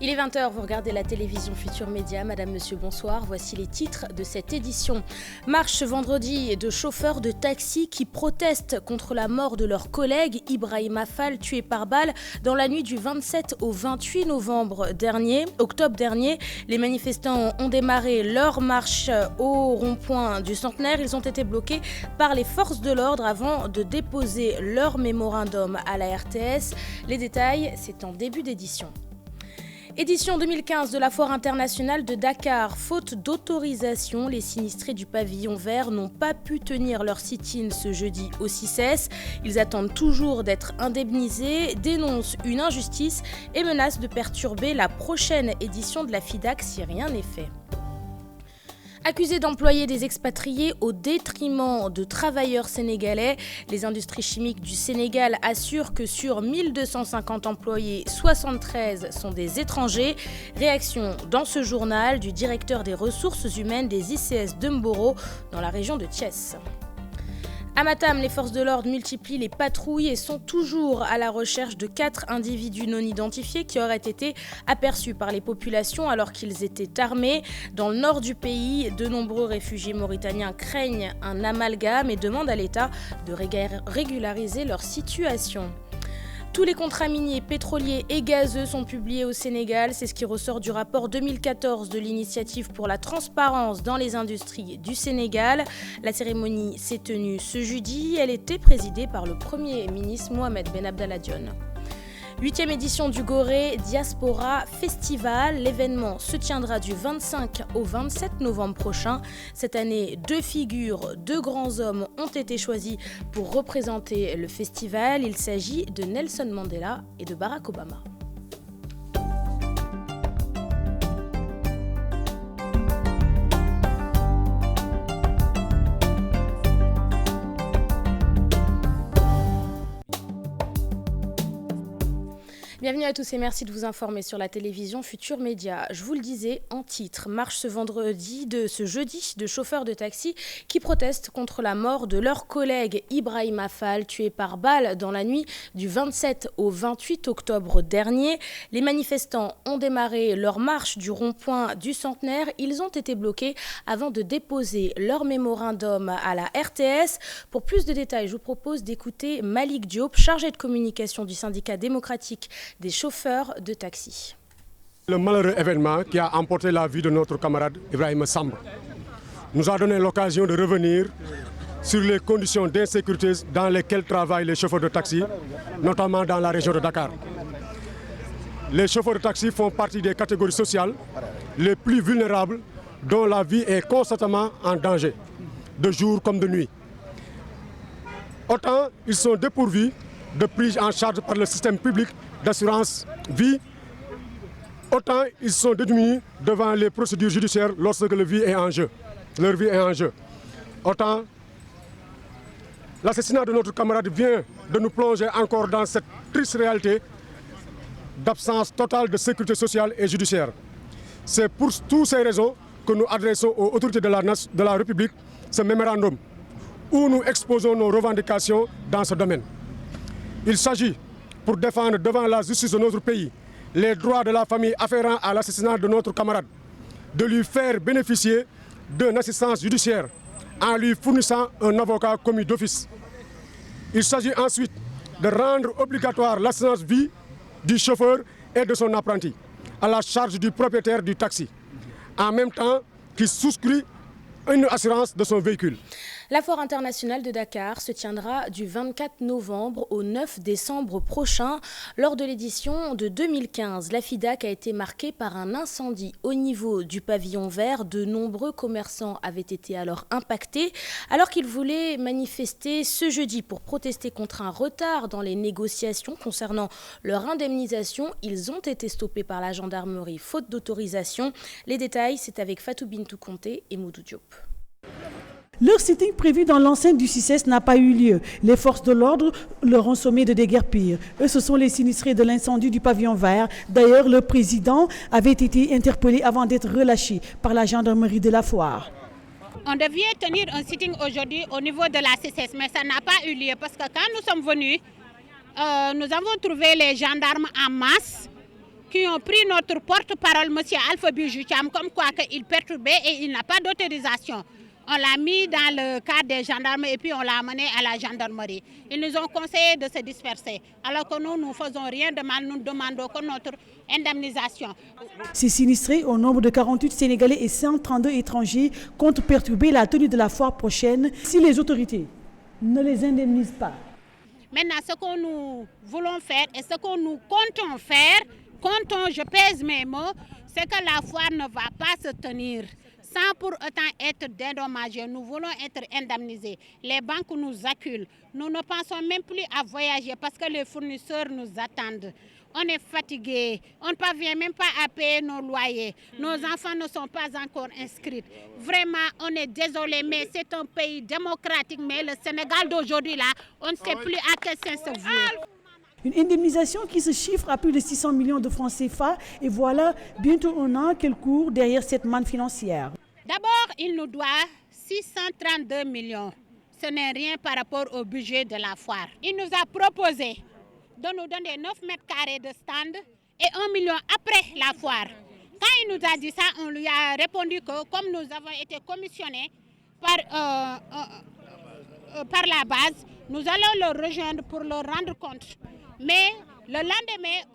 Il est 20h, vous regardez la télévision Futur Média. Madame, monsieur, bonsoir. Voici les titres de cette édition. Marche ce vendredi de chauffeurs de taxi qui protestent contre la mort de leur collègue Ibrahima Fall, tué par balle dans la nuit du 27 au 28 octobre dernier. Les manifestants ont démarré leur marche au rond-point du Centenaire. Ils ont été bloqués par les forces de l'ordre avant de déposer leur mémorandum à la RTS. Les détails, c'est en début d'édition. Édition 2015 de la Foire internationale de Dakar. Faute d'autorisation, les sinistrés du pavillon vert n'ont pas pu tenir leur sit-in ce jeudi au CICES. Ils attendent toujours d'être indemnisés, dénoncent une injustice et menacent de perturber la prochaine édition de la FIDAK si rien n'est fait. Accusés d'employer des expatriés au détriment de travailleurs sénégalais, les industries chimiques du Sénégal assurent que sur 1250 employés, 73 sont des étrangers. Réaction dans ce journal du directeur des ressources humaines des ICS de Mboro dans la région de Thiès. À Matam, les forces de l'ordre multiplient les patrouilles et sont toujours à la recherche de 4 individus non identifiés qui auraient été aperçus par les populations alors qu'ils étaient armés. Dans le nord du pays, de nombreux réfugiés mauritaniens craignent un amalgame et demandent à l'État de régulariser leur situation. Tous les contrats miniers, pétroliers et gazeux sont publiés au Sénégal. C'est ce qui ressort du rapport 2014 de l'initiative pour la transparence dans les industries du Sénégal. La cérémonie s'est tenue ce jeudi. Elle était présidée par le Premier ministre Mohamed Ben Abdallah Dionne. 8e édition du Gorée Diaspora Festival. L'événement se tiendra du 25 au 27 novembre prochain. Cette année, 2 figures, 2 grands hommes ont été choisis pour représenter le festival. Il s'agit de Nelson Mandela et de Barack Obama. Bienvenue à tous et merci de vous informer sur la télévision Futur Média. Je vous le disais en titre, marche ce jeudi de chauffeurs de taxi qui protestent contre la mort de leur collègue Ibrahima Fall, tué par balle dans la nuit du 27 au 28 octobre dernier. Les manifestants ont démarré leur marche du rond-point du Centenaire. Ils ont été bloqués avant de déposer leur mémorandum à la RTS. Pour plus de détails, je vous propose d'écouter Malik Diop, chargé de communication du syndicat démocratique des chauffeurs de taxi. Le malheureux événement qui a emporté la vie de notre camarade Ibrahima Samb nous a donné l'occasion de revenir sur les conditions d'insécurité dans lesquelles travaillent les chauffeurs de taxi, notamment dans la région de Dakar. Les chauffeurs de taxi font partie des catégories sociales les plus vulnérables dont la vie est constamment en danger, de jour comme de nuit. Autant ils sont dépourvus de prise en charge par le système public d'assurance vie, autant ils sont démunis devant les procédures judiciaires lorsque leur vie est en jeu. Autant l'assassinat de notre camarade vient de nous plonger encore dans cette triste réalité d'absence totale de sécurité sociale et judiciaire. C'est pour toutes ces raisons que nous adressons aux autorités de la République ce mémorandum où nous exposons nos revendications dans ce domaine. Il s'agit pour défendre devant la justice de notre pays les droits de la famille afférents à l'assassinat de notre camarade, de lui faire bénéficier d'une assistance judiciaire en lui fournissant un avocat commis d'office. Il s'agit ensuite de rendre obligatoire l'assistance vie du chauffeur et de son apprenti à la charge du propriétaire du taxi, en même temps qu'il souscrit une assurance de son véhicule. La Foire internationale de Dakar se tiendra du 24 novembre au 9 décembre prochain. Lors de l'édition de 2015, la FIDAK a été marquée par un incendie au niveau du pavillon vert. De nombreux commerçants avaient été alors impactés. Alors qu'ils voulaient manifester ce jeudi pour protester contre un retard dans les négociations concernant leur indemnisation, ils ont été stoppés par la gendarmerie faute d'autorisation. Les détails, c'est avec Fatou Bintou Conté et Moudou Diop. Leur sitting prévu dans l'enceinte du CICES n'a pas eu lieu. Les forces de l'ordre leur ont sommé de déguerpir. Eux, ce sont les sinistrés de l'incendie du pavillon vert. D'ailleurs, le président avait été interpellé avant d'être relâché par la gendarmerie de la foire. On devait tenir un sitting aujourd'hui au niveau de la CICES, mais ça n'a pas eu lieu parce que quand nous sommes venus, nous avons trouvé les gendarmes en masse qui ont pris notre porte-parole, M. Alpha Bijoucham, comme quoi il perturbait et il n'a pas d'autorisation. On l'a mis dans le cadre des gendarmes et puis on l'a amené à la gendarmerie. Ils nous ont conseillé de se disperser. Alors que nous ne faisons rien de mal, nous demandons que notre indemnisation. Ces sinistrés, au nombre de 48 Sénégalais et 132 étrangers, comptent perturber la tenue de la foire prochaine si les autorités ne les indemnisent pas. Maintenant, ce que nous voulons faire et ce que nous comptons faire, je pèse mes mots, c'est que la foire ne va pas se tenir sans pour autant être dédommagés. Nous voulons être indemnisés. Les banques nous acculent. Nous ne pensons même plus à voyager parce que les fournisseurs nous attendent. On est fatigués. On ne parvient même pas à payer nos loyers. Nos enfants ne sont pas encore inscrits. Vraiment, on est désolé, mais c'est un pays démocratique. Mais le Sénégal d'aujourd'hui, là, on ne sait plus à quel sens se vouer. Une indemnisation qui se chiffre à plus de 600 millions de francs CFA. Et voilà bientôt un an qu'elle court derrière cette manne financière. D'abord, il nous doit 632 millions. Ce n'est rien par rapport au budget de la foire. Il nous a proposé de nous donner 9 mètres carrés de stand et 1 million après la foire. Quand il nous a dit ça, on lui a répondu que comme nous avons été commissionnés par la base, nous allons le rejoindre pour leur rendre compte. Mais le lendemain,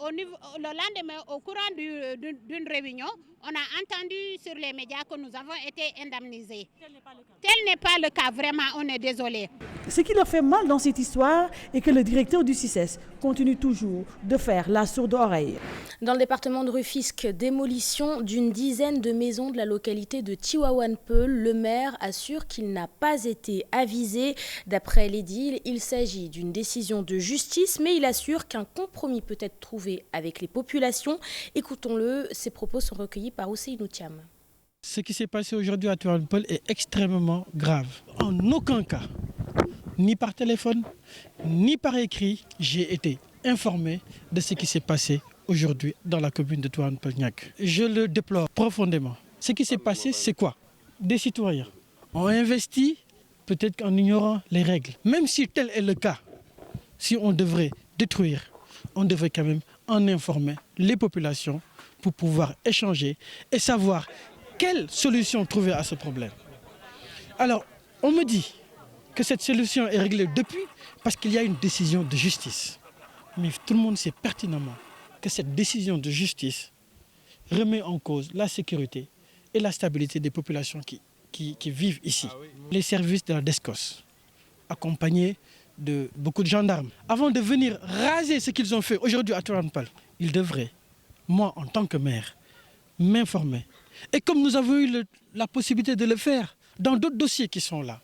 au courant d'une réunion, on a entendu sur les médias que nous avons été indemnisés. Tel n'est pas le cas, vraiment, on est désolé. Ce qui leur fait mal dans cette histoire est que le directeur du CICES continue toujours de faire la sourde oreille. Dans le département de Rufisque, démolition d'une dizaine de maisons de la localité de Tiwawanpeul. Le maire assure qu'il n'a pas été avisé. D'après l'édile, il s'agit d'une décision de justice, mais il assure qu'un compromis peut être trouvé avec les populations. Écoutons-le, ses propos sont recueillis par Ousseynou Thiam. Ce qui s'est passé aujourd'hui à Tiwawanpeul est extrêmement grave. En aucun cas, ni par téléphone, ni par écrit, j'ai été informé de ce qui s'est passé aujourd'hui dans la commune de Tiwawanpeul-Niack. Je le déplore profondément. Ce qui s'est passé, c'est quoi? Des citoyens ont investi, peut-être qu'en ignorant les règles. Même si tel est le cas, si on devrait détruire, on devrait quand même en informer les populations pour pouvoir échanger et savoir quelle solution trouver à ce problème. Alors, on me dit que cette solution est réglée depuis parce qu'il y a une décision de justice. Mais tout le monde sait pertinemment que cette décision de justice remet en cause la sécurité et la stabilité des populations qui vivent ici. Les services de la DSCOS, accompagnés de beaucoup de gendarmes, avant de venir raser ce qu'ils ont fait aujourd'hui à Tiwawanpeul, ils devraient, moi en tant que maire, m'informer. Et comme nous avons eu la possibilité de le faire dans d'autres dossiers qui sont là.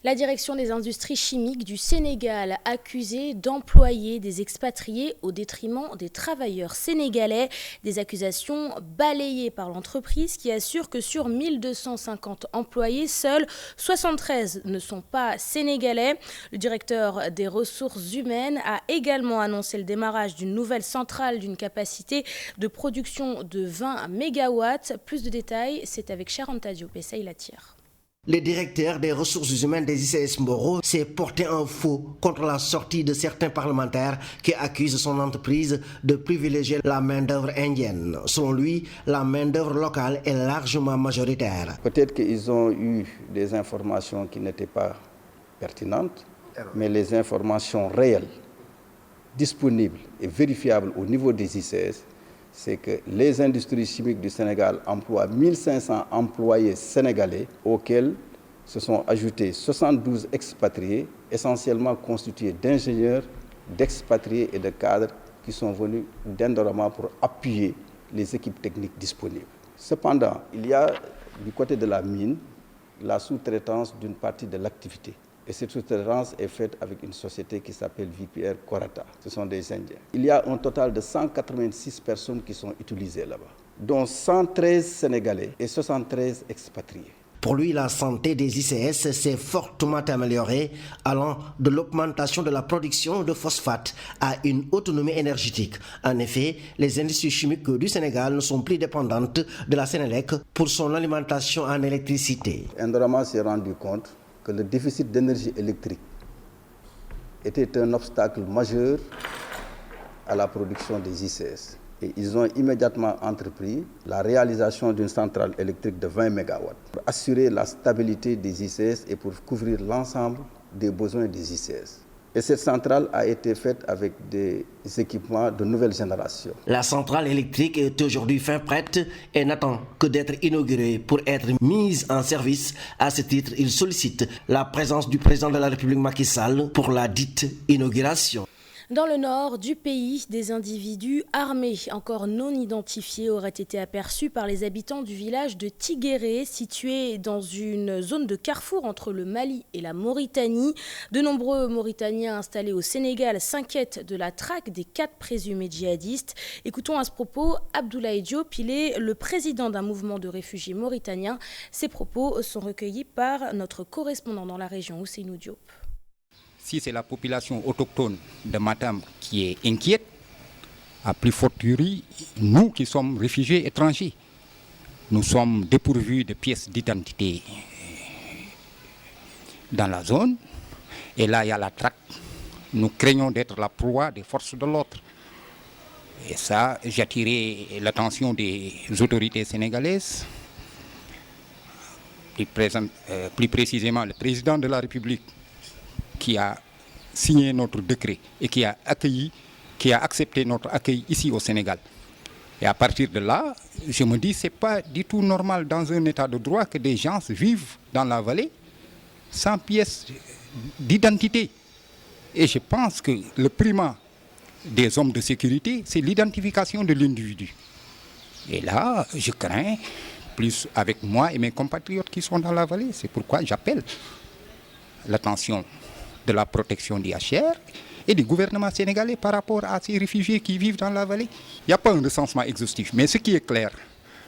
La direction des industries chimiques du Sénégal accusée d'employer des expatriés au détriment des travailleurs sénégalais. Des accusations balayées par l'entreprise qui assure que sur 1250 employés, seuls 73 ne sont pas sénégalais. Le directeur des ressources humaines a également annoncé le démarrage d'une nouvelle centrale d'une capacité de production de 20 MW. Plus de détails, c'est avec Charanta Diop et Seyla Tire. Le directeur des ressources humaines des ICS Mboro s'est porté un faux contre la sortie de certains parlementaires qui accusent son entreprise de privilégier la main-d'œuvre indienne. Selon lui, la main-d'œuvre locale est largement majoritaire. Peut-être qu'ils ont eu des informations qui n'étaient pas pertinentes, mais les informations réelles, disponibles et vérifiables au niveau des ICS, c'est que les industries chimiques du Sénégal emploient 1500 employés sénégalais auxquels se sont ajoutés 72 expatriés, essentiellement constitués d'ingénieurs, d'expatriés et de cadres qui sont venus d'Indorama pour appuyer les équipes techniques disponibles. Cependant, il y a du côté de la mine la sous-traitance d'une partie de l'activité. Et cette sous-traitance est faite avec une société qui s'appelle VPR Korata. Ce sont des Indiens. Il y a un total de 186 personnes qui sont utilisées là-bas, dont 113 Sénégalais et 73 expatriés. Pour lui, la santé des ICS s'est fortement améliorée, allant de l'augmentation de la production de phosphate à une autonomie énergétique. En effet, les industries chimiques du Sénégal ne sont plus dépendantes de la Sénélec pour son alimentation en électricité. Indorama s'est rendu compte que le déficit d'énergie électrique était un obstacle majeur à la production des ICS. Et ils ont immédiatement entrepris la réalisation d'une centrale électrique de 20 MW pour assurer la stabilité des ICS et pour couvrir l'ensemble des besoins des ICS. Et cette centrale a été faite avec des équipements de nouvelle génération. La centrale électrique est aujourd'hui fin prête et n'attend que d'être inaugurée pour être mise en service. À ce titre, il sollicite la présence du président de la République Macky Sall pour la dite inauguration. Dans le nord du pays, des individus armés encore non identifiés auraient été aperçus par les habitants du village de Tiguéré, situé dans une zone de carrefour entre le Mali et la Mauritanie. De nombreux Mauritaniens installés au Sénégal s'inquiètent de la traque des 4 présumés djihadistes. Écoutons à ce propos Abdoulaye Diop, il est le président d'un mouvement de réfugiés mauritaniens. Ces propos sont recueillis par notre correspondant dans la région, Ousseynou Diop. Si c'est la population autochtone de Matam qui est inquiète, à plus fortiori, nous qui sommes réfugiés étrangers, nous sommes dépourvus de pièces d'identité dans la zone. Et là, il y a la traque. Nous craignons d'être la proie des forces de l'ordre. Et ça, j'attirais l'attention des autorités sénégalaises, plus précisément le président de la République, qui a signé notre décret et qui a accepté notre accueil ici au Sénégal. Et à partir de là, je me dis que ce n'est pas du tout normal dans un état de droit que des gens vivent dans la vallée sans pièce d'identité. Et je pense que le primat des hommes de sécurité, c'est l'identification de l'individu. Et là, je crains, plus avec moi et mes compatriotes qui sont dans la vallée, c'est pourquoi j'appelle l'attention de la protection du HCR et du gouvernement sénégalais par rapport à ces réfugiés qui vivent dans la vallée. Il n'y a pas un recensement exhaustif, mais ce qui est clair,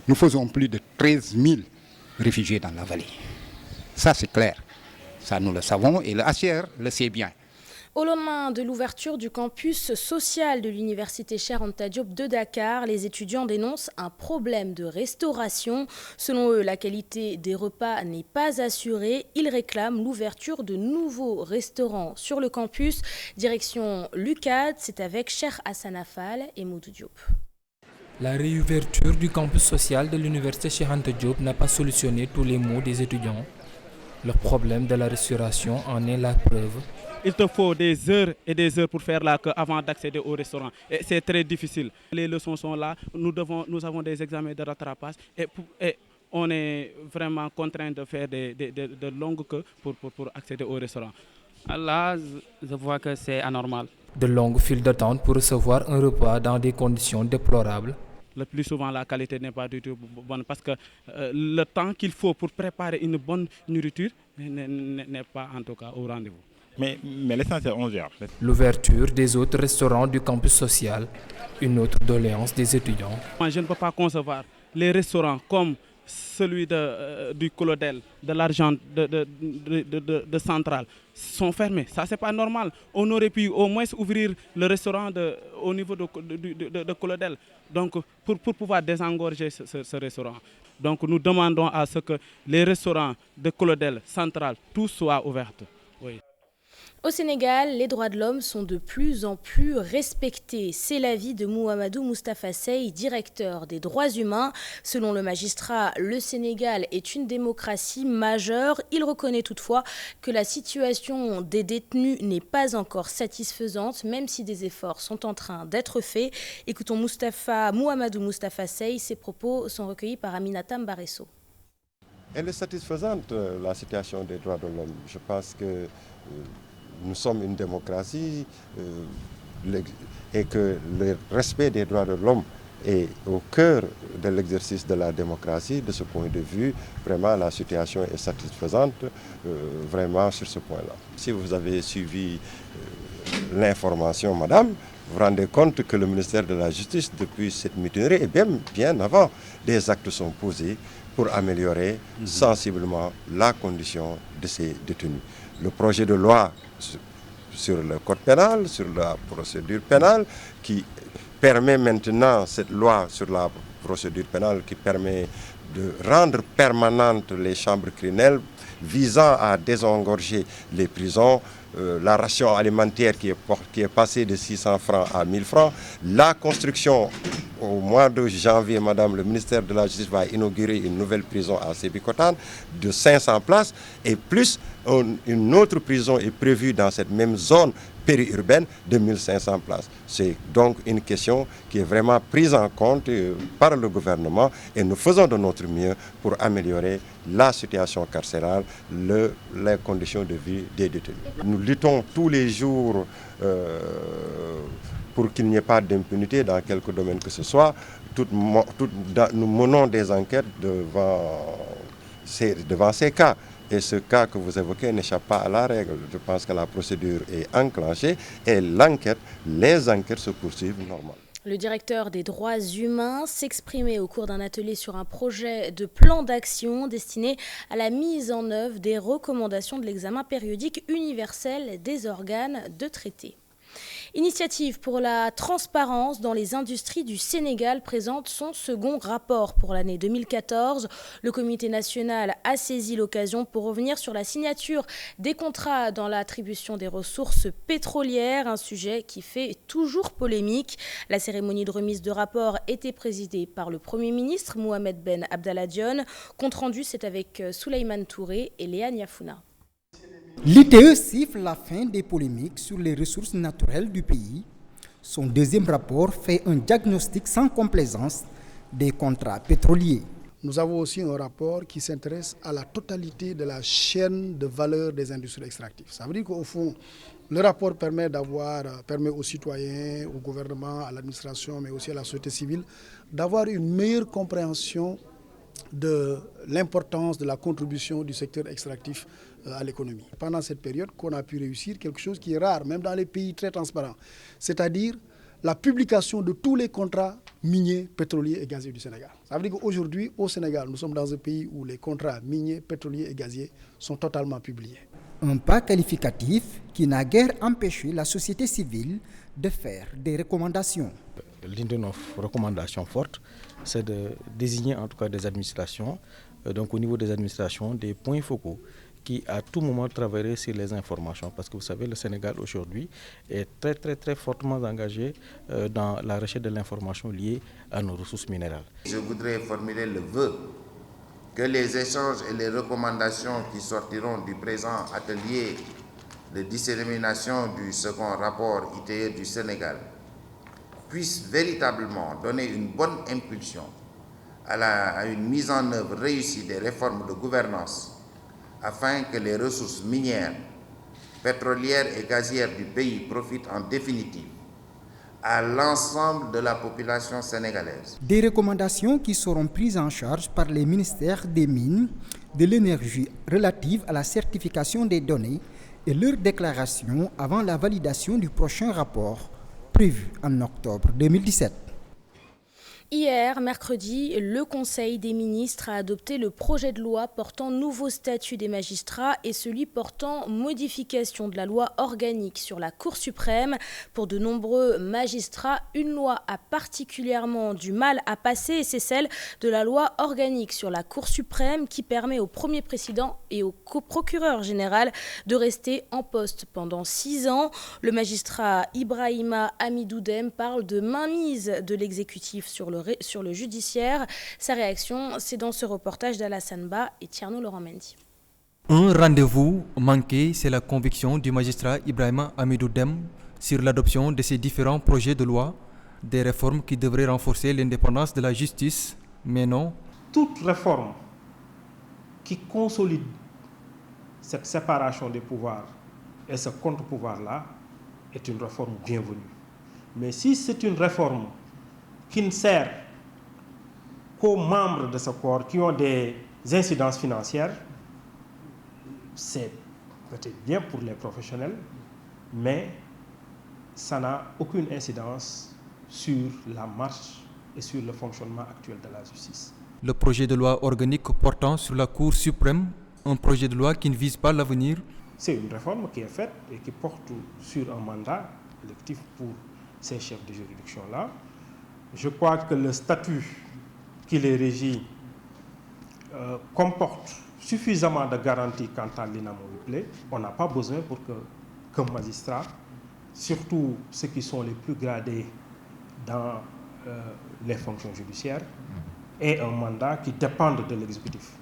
nous faisons plus de 13 000 réfugiés dans la vallée. Ça, c'est clair. Ça, nous le savons et le HCR le sait bien. Au lendemain de l'ouverture du campus social de l'université Cheikh Anta Diop de Dakar, les étudiants dénoncent un problème de restauration. Selon eux, la qualité des repas n'est pas assurée. Ils réclament l'ouverture de nouveaux restaurants sur le campus. Direction l'UCAD, c'est avec Cheikh Hassan Affal et Moudou Diop. La réouverture du campus social de l'université Cheikh Anta Diop n'a pas solutionné tous les maux des étudiants. Le problème de la restauration en est la preuve. Il te faut des heures et des heures pour faire la queue avant d'accéder au restaurant. Et c'est très difficile. Les leçons sont là, nous avons des examens de rattrapage et on est vraiment contraint de faire de longues queues pour accéder au restaurant. Là, je vois que c'est anormal. De longues files d'attente pour recevoir un repas dans des conditions déplorables. Le plus souvent, la qualité n'est pas du tout bonne parce que le temps qu'il faut pour préparer une bonne nourriture n'est pas en tout cas au rendez-vous. Mais l'essentiel, on gère. L'ouverture des autres restaurants du campus social, une autre doléance des étudiants. Moi, je ne peux pas concevoir les restaurants comme celui du Colodel, de l'Argent, de Centrale, sont fermés. Ça, c'est pas normal. On aurait pu au moins ouvrir le restaurant au niveau de Colodel, donc pour pouvoir désengorger ce restaurant. Donc nous demandons à ce que les restaurants de Colodel, Centrale, tous soient ouverts. Oui. Au Sénégal, les droits de l'homme sont de plus en plus respectés. C'est l'avis de Mouhamadou Moustapha Sey, directeur des droits humains. Selon le magistrat, le Sénégal est une démocratie majeure. Il reconnaît toutefois que la situation des détenus n'est pas encore satisfaisante, même si des efforts sont en train d'être faits. Écoutons Mouhamadou Moustapha Sey. Ses propos sont recueillis par Aminata Mbaresso. Elle est satisfaisante, la situation des droits de l'homme. Je pense que nous sommes une démocratie et que le respect des droits de l'homme est au cœur de l'exercice de la démocratie. De ce point de vue, vraiment la situation est satisfaisante vraiment sur ce point-là. Si vous avez suivi l'information, madame, vous vous rendez compte que le ministère de la Justice, depuis cette mutinerie, et bien avant, des actes sont posés pour améliorer sensiblement la condition de ces détenus. Le projet de loi sur le code pénal, sur la procédure pénale, qui permet maintenant, cette loi sur la procédure pénale, qui permet de rendre permanentes les chambres criminelles visant à désengorger les prisons, la ration alimentaire qui est passée de 600 francs à 1000 francs, la construction au mois de janvier, Madame, le ministère de la Justice va inaugurer une nouvelle prison à Sébikotane de 500 places et plus une autre prison est prévue dans cette même zone périurbaine de 1500 places. C'est donc une question qui est vraiment prise en compte par le gouvernement et nous faisons de notre mieux pour améliorer la situation carcérale, les conditions de vie des détenus. Nous luttons tous les jours pour qu'il n'y ait pas d'impunité dans quelque domaine que ce soit. Nous menons des enquêtes devant ces cas. Et ce cas que vous évoquez n'échappe pas à la règle. Je pense que la procédure est enclenchée et les enquêtes se poursuivent normalement. Le directeur des droits humains s'exprimait au cours d'un atelier sur un projet de plan d'action destiné à la mise en œuvre des recommandations de l'examen périodique universel des organes de traité. Initiative pour la transparence dans les industries du Sénégal présente son second rapport pour l'année 2014. Le comité national a saisi l'occasion pour revenir sur la signature des contrats dans l'attribution des ressources pétrolières, un sujet qui fait toujours polémique. La cérémonie de remise de rapport était présidée par le Premier ministre Mohamed Ben Abdallah Dionne. Compte rendu, c'est avec Souleymane Touré et Léa Niafouna. L'ITE siffle la fin des polémiques sur les ressources naturelles du pays. Son deuxième rapport fait un diagnostic sans complaisance des contrats pétroliers. Nous avons aussi un rapport qui s'intéresse à la totalité de la chaîne de valeur des industries extractives. Ça veut dire qu'au fond, le rapport permet aux citoyens, au gouvernement, à l'administration, mais aussi à la société civile, d'avoir une meilleure compréhension de l'importance de la contribution du secteur extractif à l'économie. Pendant cette période, qu'on a pu réussir quelque chose qui est rare, même dans les pays très transparents, c'est-à-dire la publication de tous les contrats miniers, pétroliers et gaziers du Sénégal. Ça veut dire qu'aujourd'hui, au Sénégal, nous sommes dans un pays où les contrats miniers, pétroliers et gaziers sont totalement publiés. Un pas qualificatif qui n'a guère empêché la société civile de faire des recommandations. L'une de nos recommandations fortes, c'est de désigner en tout cas des administrations, donc au niveau des administrations, des points focaux qui à tout moment travailleraient sur les informations. Parce que vous savez, le Sénégal aujourd'hui est très fortement engagé dans la recherche de l'information liée à nos ressources minérales. Je voudrais formuler le vœu que les échanges et les recommandations qui sortiront du présent atelier de dissémination du second rapport ITE du Sénégal puissent véritablement donner une bonne impulsion à une mise en œuvre réussie des réformes de gouvernance afin que les ressources minières, pétrolières et gazières du pays profitent en définitive à l'ensemble de la population sénégalaise. Des recommandations qui seront prises en charge par les ministères des Mines, de l'Énergie relatives à la certification des données et leur déclaration avant la validation du prochain rapport prévu en octobre 2017. Hier, mercredi, le Conseil des ministres a adopté le projet de loi portant nouveau statut des magistrats et celui portant modification de la loi organique sur la Cour suprême. Pour de nombreux magistrats, une loi a particulièrement du mal à passer et c'est celle de la loi organique sur la Cour suprême qui permet au premier président et au procureur général de rester en poste pendant 6 ans. Le magistrat Ibrahima Amidou Dème parle de mainmise de l'exécutif sur le judiciaire. Sa réaction, c'est dans ce reportage d'Alassane Ba et Tierno Laurent Mendy. Un rendez-vous manqué, c'est la conviction du magistrat Ibrahima Amidou Dème sur l'adoption de ces différents projets de loi, des réformes qui devraient renforcer l'indépendance de la justice, mais non. Toute réforme qui consolide cette séparation des pouvoirs et ce contre-pouvoir-là est une réforme bienvenue. Mais si c'est une réforme qui ne sert qu'aux membres de ce corps qui ont des incidences financières, c'est peut-être bien pour les professionnels, mais ça n'a aucune incidence sur la marche et sur le fonctionnement actuel de la justice. Le projet de loi organique portant sur la Cour suprême, un projet de loi qui ne vise pas l'avenir. C'est une réforme qui est faite et qui porte sur un mandat électif pour ces chefs de juridiction-là. Je crois que le statut qui les régit comporte suffisamment de garanties quant à l'inamovibilité. On n'a pas besoin pour qu'un magistrat, surtout ceux qui sont les plus gradés dans les fonctions judiciaires et un mandat qui dépendent de l'exécutif.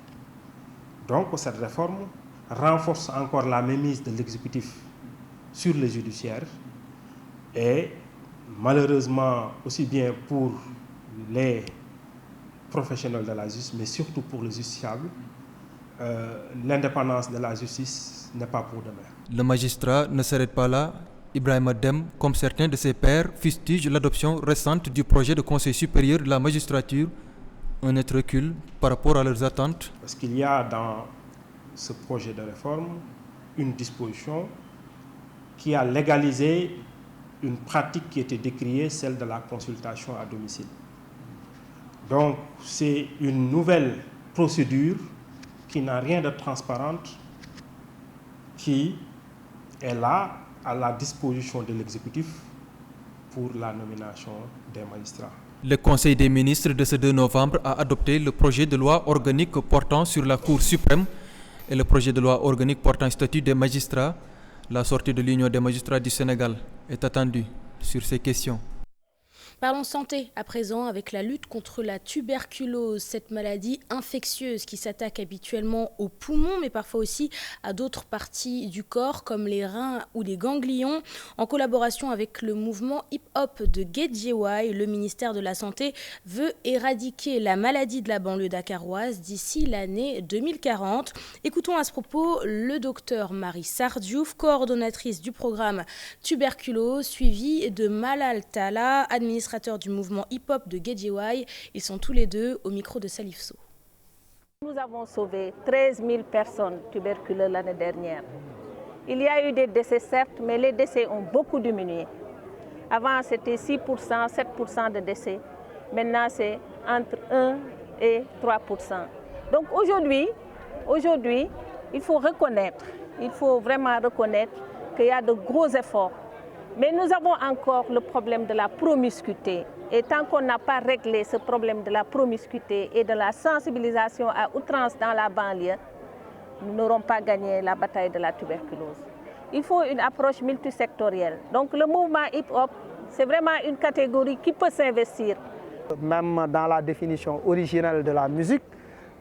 Donc cette réforme renforce encore la mainmise de l'exécutif sur les judiciaires et malheureusement aussi bien pour les professionnels de la justice, mais surtout pour les justiciables, l'indépendance de la justice n'est pas pour demain. Le magistrat ne s'arrête pas là. Ibrahima Dème, comme certains de ses pairs, fustige l'adoption récente du projet de Conseil supérieur de la magistrature, un net recul par rapport à leurs attentes. Parce qu'il y a dans ce projet de réforme une disposition qui a légalisé une pratique qui était décriée, celle de la consultation à domicile. Donc c'est une nouvelle procédure qui n'a rien de transparente, qui est là à la disposition de l'exécutif pour la nomination des magistrats. Le Conseil des ministres de ce 2 novembre a adopté le projet de loi organique portant sur la Cour suprême et le projet de loi organique portant statut des magistrats. La sortie de l'Union des magistrats du Sénégal est attendue sur ces questions. Parlons santé à présent avec la lutte contre la tuberculose, cette maladie infectieuse qui s'attaque habituellement aux poumons mais parfois aussi à d'autres parties du corps comme les reins ou les ganglions. En collaboration avec le mouvement hip-hop de Guédiawaye, le ministère de la Santé veut éradiquer la maladie de la banlieue dakaroise d'ici l'année 2040. Écoutons à ce propos le docteur Marie Sardiouf, coordonnatrice du programme tuberculose, suivie de Malal Talla, administrateur du mouvement hip-hop de Guédiawaye. Ils sont tous les deux au micro de Salif Sow. Nous avons sauvé 13 000 personnes tuberculeuses l'année dernière. Il y a eu des décès certes, mais les décès ont beaucoup diminué. Avant c'était 6%, 7% de décès. Maintenant c'est entre 1 et 3%. Donc aujourd'hui, il faut vraiment reconnaître qu'il y a de gros efforts. Mais nous avons encore le problème de la promiscuité. Et tant qu'on n'a pas réglé ce problème de la promiscuité et de la sensibilisation à outrance dans la banlieue, nous n'aurons pas gagné la bataille de la tuberculose. Il faut une approche multisectorielle. Donc le mouvement hip-hop, c'est vraiment une catégorie qui peut s'investir. Même dans la définition originelle de la musique,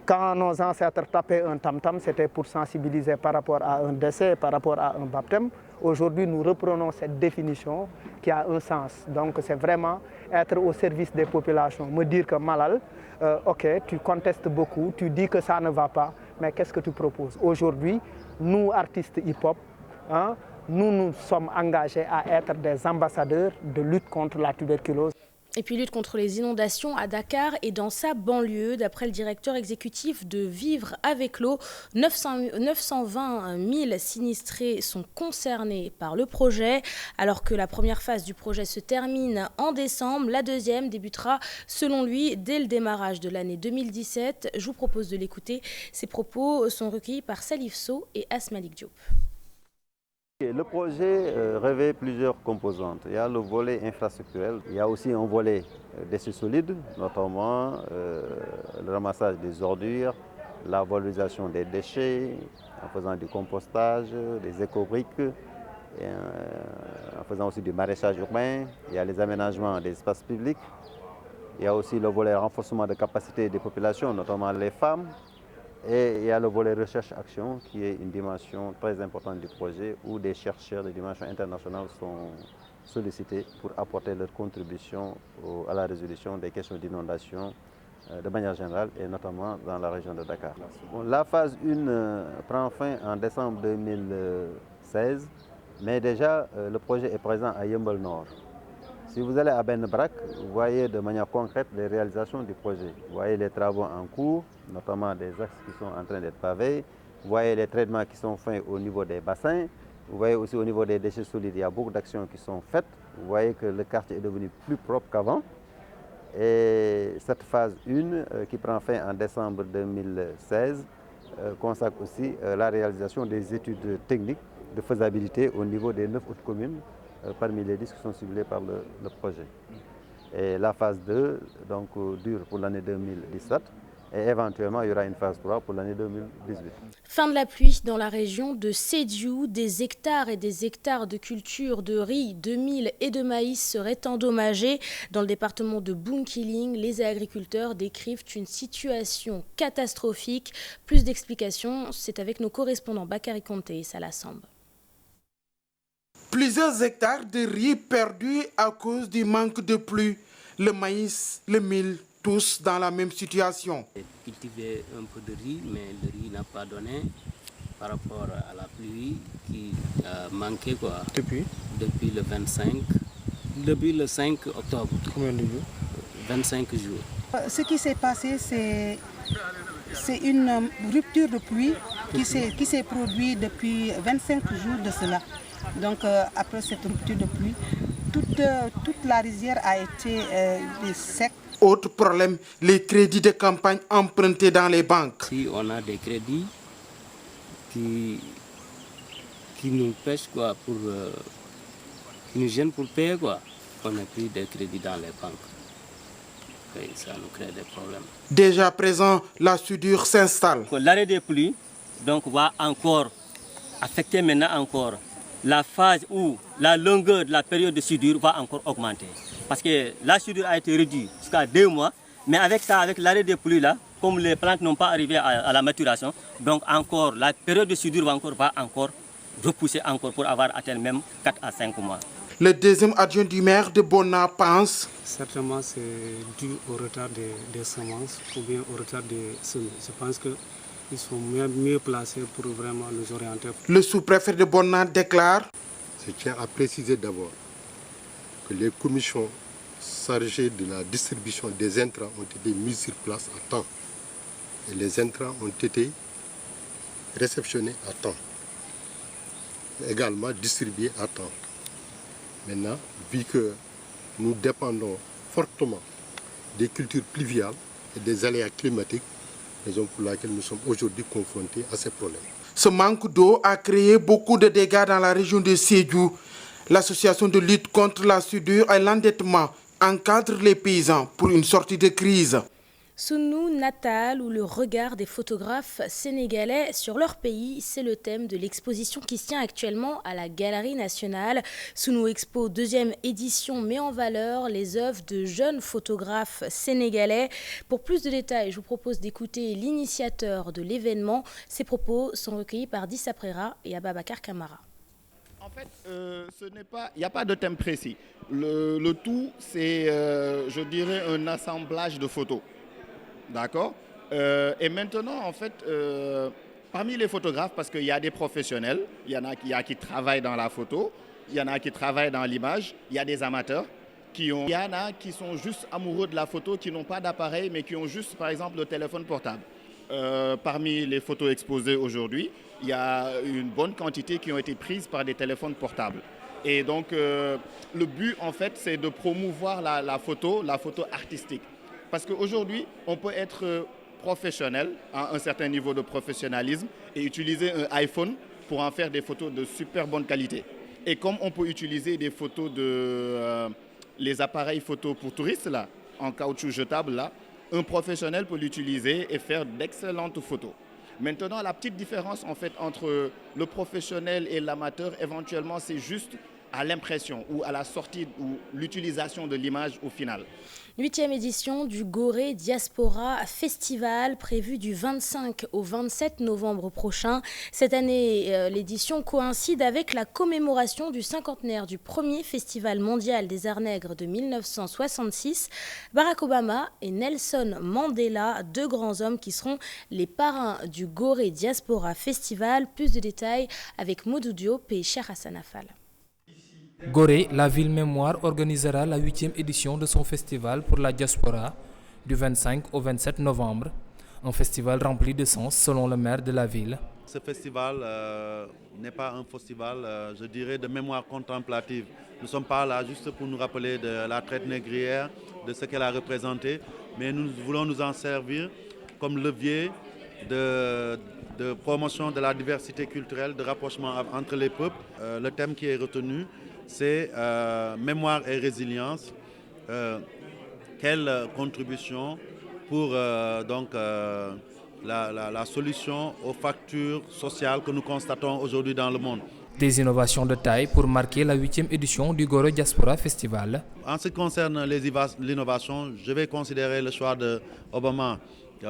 quand nos ancêtres tapaient un tam-tam, c'était pour sensibiliser par rapport à un décès, par rapport à un baptême. Aujourd'hui, nous reprenons cette définition qui a un sens. Donc, c'est vraiment être au service des populations. Me dire que Malal, ok, tu contestes beaucoup, tu dis que ça ne va pas, mais qu'est-ce que tu proposes? Aujourd'hui, nous, artistes hip-hop, nous sommes engagés à être des ambassadeurs de lutte contre la tuberculose. Et puis lutte contre les inondations à Dakar et dans sa banlieue. D'après le directeur exécutif de Vivre avec l'eau, 920 000 sinistrés sont concernés par le projet. Alors que la première phase du projet se termine en décembre, la deuxième débutera selon lui dès le démarrage de l'année 2017. Je vous propose de l'écouter. Ces propos sont recueillis par Salif Sow et Asmalik Diop. Le projet revêt plusieurs composantes. Il y a le volet infrastructurel, il y a aussi un volet déchets solides, notamment le ramassage des ordures, la valorisation des déchets, en faisant du compostage, des éco-briques, en faisant aussi du maraîchage urbain. Il y a les aménagements des espaces publics. Il y a aussi le volet renforcement de capacité des populations, notamment les femmes. Et il y a le volet recherche-action qui est une dimension très importante du projet où des chercheurs de dimension internationale sont sollicités pour apporter leur contribution à la résolution des questions d'inondation de manière générale et notamment dans la région de Dakar. La phase 1 prend fin en décembre 2016, mais déjà le projet est présent à Yeumbeul Nord. Si vous allez à Ben Brak, vous voyez de manière concrète les réalisations du projet. Vous voyez les travaux en cours, notamment des axes qui sont en train d'être pavés. Vous voyez les traitements qui sont faits au niveau des bassins. Vous voyez aussi au niveau des déchets solides, il y a beaucoup d'actions qui sont faites. Vous voyez que le quartier est devenu plus propre qu'avant. Et cette phase 1, qui prend fin en décembre 2016, consacre aussi la réalisation des études techniques de faisabilité au niveau des 9 autres communes, parmi les 10 qui sont ciblés par le projet. Et la phase 2 donc, dure pour l'année 2017 Et éventuellement, il y aura une phase 3 pour l'année 2018. Fin de la pluie dans la région de Sédhiou. Des hectares et des hectares de cultures de riz, de mil et de maïs seraient endommagés. Dans le département de Bounkiling, les agriculteurs décrivent une situation catastrophique. Plus d'explications, c'est avec nos correspondants Bakary Konté et Salah Samb. Plusieurs hectares de riz perdus à cause du manque de pluie. Le maïs, le mil, tous dans la même situation. Cultiver un peu de riz, mais le riz n'a pas donné par rapport à la pluie qui a manqué quoi. Depuis le 25, depuis le 5 octobre. Combien de jours? 25 jours. Ce qui s'est passé, c'est une rupture de pluie qui s'est produite depuis 25 jours de cela. Donc après cette rupture de pluie, toute la rizière a été sec. Autre problème, les crédits de campagne empruntés dans les banques. Si on a des crédits qui nous pêchent quoi, qui nous gênent pour payer quoi, on a pris des crédits dans les banques. Et ça nous crée des problèmes. Déjà présent, la soudure s'installe. L'arrêt des pluies donc, va encore affecter maintenant encore la phase où la longueur de la période de soudure va encore augmenter. Parce que la soudure a été réduite jusqu'à 2 mois, mais avec ça, avec l'arrêt des pluies là, comme les plantes n'ont pas arrivé à la maturation, donc encore la période de soudure va encore repousser encore pour avoir atteint même 4 à 5 mois. Le deuxième adjoint du maire de Bona pense. Certainement c'est dû au retard des semences ou bien au retard des semis. Je pense qu'ils sont mieux placés pour vraiment nous orienter. Le sous-préfet de Bona déclare. Je tiens à préciser d'abord que les commissions chargées de la distribution des intrants ont été mises sur place à temps. Et les intrants ont été réceptionnés à temps. Également distribués à temps. Maintenant, vu que nous dépendons fortement des cultures pluviales et des aléas climatiques, raison pour laquelle nous sommes aujourd'hui confrontés à ces problèmes. Ce manque d'eau a créé beaucoup de dégâts dans la région de Sédhiou. L'association de lutte contre la soudure et l'endettement encadre les paysans pour une sortie de crise. Sounou Natal ou le regard des photographes sénégalais sur leur pays, c'est le thème de l'exposition qui se tient actuellement à la Galerie nationale. Sounou Expo 2e édition met en valeur les œuvres de jeunes photographes sénégalais. Pour plus de détails, je vous propose d'écouter l'initiateur de l'événement. Ses propos sont recueillis par Dissa Prera et Ababakar Kamara. En fait, il n'y a pas de thème précis. Le tout, c'est, je dirais, un assemblage de photos. D'accord. Et maintenant, en fait, parmi les photographes, parce qu'il y a des professionnels, il y en a qui travaillent dans la photo, il y en a qui travaillent dans l'image, il y a des amateurs, il y en a qui sont juste amoureux de la photo, qui n'ont pas d'appareil, mais qui ont juste, par exemple, le téléphone portable. Parmi les photos exposées aujourd'hui, il y a une bonne quantité qui ont été prises par des téléphones portables. Et donc, le but, en fait, c'est de promouvoir la photo artistique. Parce qu'aujourd'hui, on peut être professionnel, à un certain niveau de professionnalisme, et utiliser un iPhone pour en faire des photos de super bonne qualité. Et comme on peut utiliser des photos les appareils photo pour touristes, là, en caoutchouc jetable, là, un professionnel peut l'utiliser et faire d'excellentes photos. Maintenant, la petite différence en fait, entre le professionnel et l'amateur, éventuellement, c'est juste à l'impression ou à la sortie ou l'utilisation de l'image au final. 8e édition du Gorée Diaspora Festival prévu du 25 au 27 novembre prochain. Cette année, l'édition coïncide avec la commémoration du cinquantenaire du premier Festival mondial des arts nègres de 1966. Barack Obama et Nelson Mandela, deux grands hommes qui seront les parrains du Gorée Diaspora Festival. Plus de détails avec Modou Diop et Cheikh Hassan Affal. Gorée, la ville mémoire, organisera la 8e édition de son festival pour la diaspora du 25 au 27 novembre. Un festival rempli de sens selon le maire de la ville. Ce festival n'est pas un festival, je dirais, de mémoire contemplative. Nous ne sommes pas là juste pour nous rappeler de la traite négrière, de ce qu'elle a représenté, mais nous voulons nous en servir comme levier de promotion de la diversité culturelle, de rapprochement entre les peuples. Le thème qui est retenu, c'est mémoire et résilience. Quelle contribution pour la solution aux fractures sociales que nous constatons aujourd'hui dans le monde. Des innovations de taille pour marquer la 8e édition du Goro Diaspora Festival. En ce qui concerne l'innovation, je vais considérer le choix de Obama,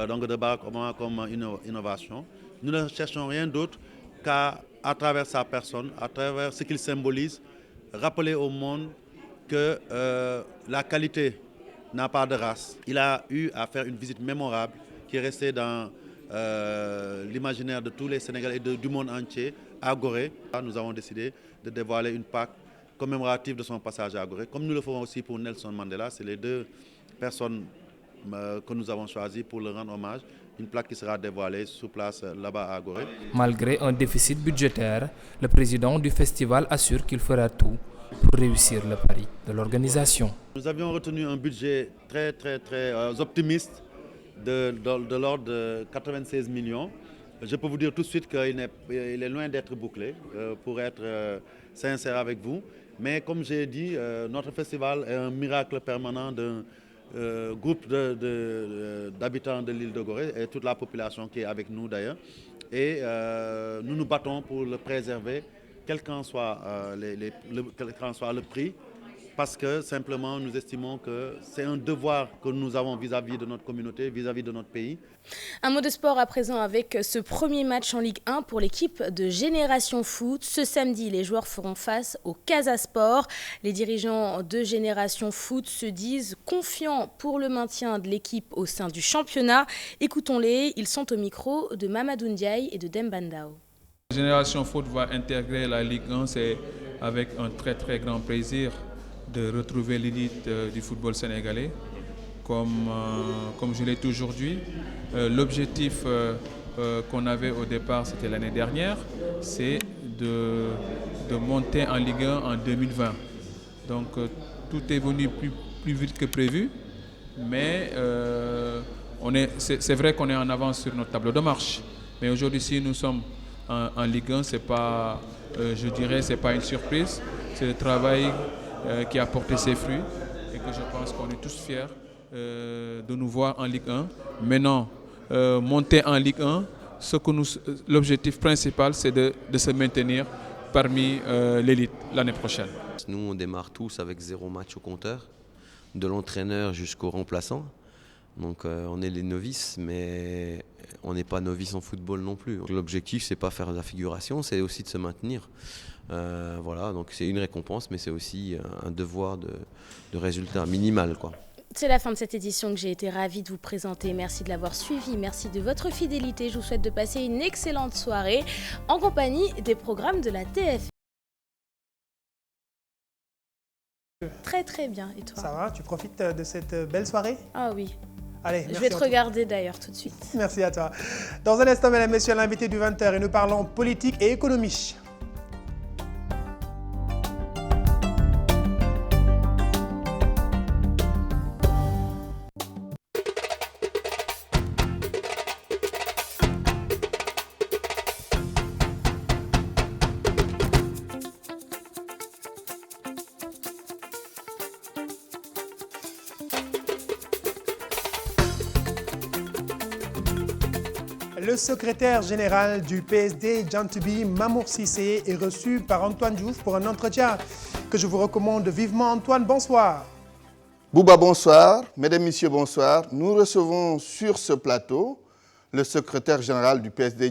donc de Barack Obama comme innovation. Nous ne cherchons rien d'autre qu'à travers sa personne, à travers ce qu'il symbolise, rappeler au monde que la qualité n'a pas de race. Il a eu à faire une visite mémorable qui est restée dans l'imaginaire de tous les Sénégalais et du monde entier à Gorée. Nous avons décidé de dévoiler une plaque commémorative de son passage à Gorée, comme nous le ferons aussi pour Nelson Mandela. C'est les deux personnes que nous avons choisies pour leur rendre hommage. Une plaque qui sera dévoilée sur place là-bas à Gorée. Malgré un déficit budgétaire, le président du festival assure qu'il fera tout pour réussir le pari de l'organisation. Nous avions retenu un budget très optimiste de l'ordre de 96 millions. Je peux vous dire tout de suite qu'il est loin d'être bouclé, pour être sincère avec vous. Mais comme j'ai dit, notre festival est un miracle permanent d'un groupe d'habitants de l'île de Gorée et toute la population qui est avec nous d'ailleurs. Et nous nous battons pour le préserver, quel qu'en soit le prix. Parce que simplement nous estimons que c'est un devoir que nous avons vis-à-vis de notre communauté, vis-à-vis de notre pays. Un mot de sport à présent avec ce premier match en Ligue 1 pour l'équipe de Génération Foot. Ce samedi, les joueurs feront face au Casa Sport. Les dirigeants de Génération Foot se disent confiants pour le maintien de l'équipe au sein du championnat. Écoutons-les, ils sont au micro de Mamadou Ndiaye et de Dembandao. Génération Foot va intégrer la Ligue 1, c'est avec un très grand plaisir de retrouver l'élite du football sénégalais. Comme je l'ai toujours dit, l'objectif qu'on avait au départ, c'était l'année dernière, c'est de monter en Ligue 1 en 2020. Donc tout est venu plus vite que prévu, mais c'est vrai qu'on est en avance sur notre tableau de marche. Mais aujourd'hui, si nous sommes en Ligue 1, c'est pas, je dirais, c'est pas une surprise, c'est le travail qui a porté ses fruits et que je pense qu'on est tous fiers de nous voir en Ligue 1. Maintenant, monter en Ligue 1, l'objectif principal, c'est de se maintenir parmi l'élite l'année prochaine. Nous, on démarre tous avec 0 match au compteur, de l'entraîneur jusqu'au remplaçant. Donc on est les novices, mais on n'est pas novices en football non plus. L'objectif, c'est pas faire de la figuration, c'est aussi de se maintenir. Voilà, donc c'est une récompense, mais c'est aussi un devoir de résultat minimal, quoi. C'est la fin de cette édition que j'ai été ravie de vous présenter. Merci de l'avoir suivi, merci de votre fidélité. Je vous souhaite de passer une excellente soirée en compagnie des programmes de la TF. Très bien, et toi? Ça va, tu profites de cette belle soirée? Ah oui. Allez, je vais te regarder d'ailleurs tout de suite. Merci à toi. Dans un instant, mesdames et messieurs, l'invité du 20h et nous parlons politique et économie. Le secrétaire général du PSD, Djantoubi Mamour Cissé, est reçu par Antoine Diouf pour un entretien que je vous recommande vivement. Antoine, bonsoir. Bouba, bonsoir. Mesdames, Messieurs, bonsoir. Nous recevons sur ce plateau le secrétaire général du PSD,